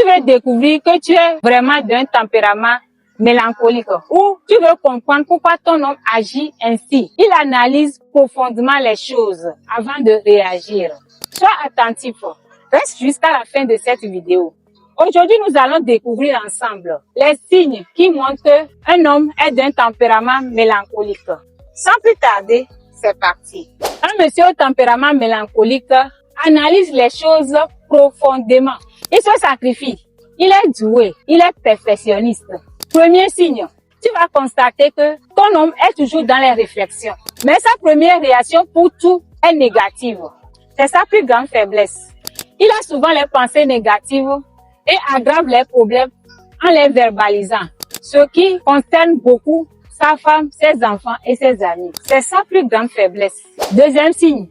veux découvrir que tu es vraiment d'un tempérament mélancolique ou tu veux comprendre pourquoi ton homme agit ainsi. Il analyse profondément les choses avant de réagir. Sois attentif. Reste jusqu'à la fin de cette vidéo. Aujourd'hui, nous allons découvrir ensemble les signes qui montrent qu'un homme est d'un tempérament mélancolique. Sans plus tarder, c'est parti. Un monsieur au tempérament mélancolique analyse les choses profondément. Il se sacrifie. Il est doué. Il est perfectionniste. Premier signe, tu vas constater que ton homme est toujours dans les réflexions. Mais sa première réaction pour tout est négative. C'est sa plus grande faiblesse. Il a souvent les pensées négatives et aggrave les problèmes en les verbalisant. Ce qui concerne beaucoup sa femme, ses enfants et ses amis. C'est sa plus grande faiblesse. Deuxième signe,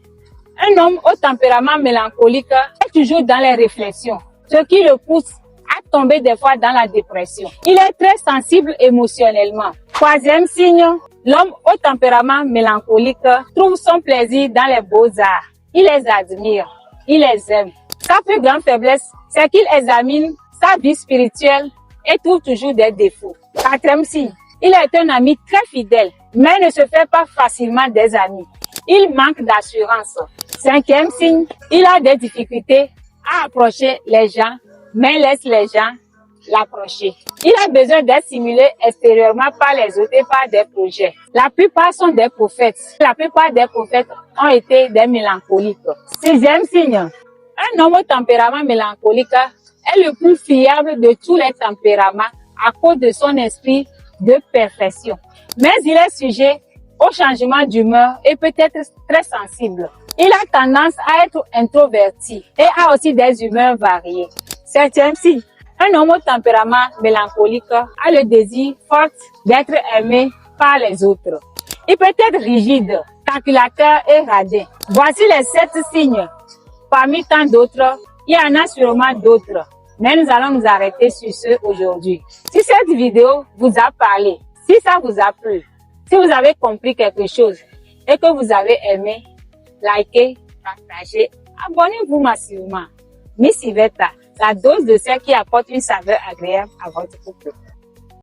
un homme au tempérament mélancolique est toujours dans les réflexions, ce qui le pousse à tomber des fois dans la dépression. Il est très sensible émotionnellement. Troisième signe, l'homme au tempérament mélancolique trouve son plaisir dans les beaux-arts. Il les admire, il les aime. Sa plus grande faiblesse, c'est qu'il examine sa vie spirituelle et trouve toujours des défauts. Quatrième signe, il est un ami très fidèle, mais ne se fait pas facilement des amis. Il manque d'assurance. Cinquième signe, il a des difficultés à approcher les gens, mais laisse les gens l'approcher. Il a besoin d'être stimulé extérieurement par les autres et par des projets. La plupart sont des prophètes. La plupart des prophètes ont été des mélancoliques. Sixième signe, un homme au tempérament mélancolique est le plus fiable de tous les tempéraments à cause de son esprit de perfection. Mais il est sujet au changement d'humeur et peut être très sensible. Il a tendance à être introverti et a aussi des humeurs variées. Septième signe, un homme au tempérament mélancolique a le désir fort d'être aimé par les autres. Il peut être rigide, calculateur et radin. Voici les 7 signes. Parmi tant d'autres, il y en a sûrement d'autres. Mais nous allons nous arrêter sur ceux aujourd'hui. Si cette vidéo vous a parlé, si ça vous a plu, si vous avez compris quelque chose et que vous avez aimé, likez, partagez, abonnez-vous massivement. Miss Yvette, la dose de sel qui apporte une saveur agréable à votre couple.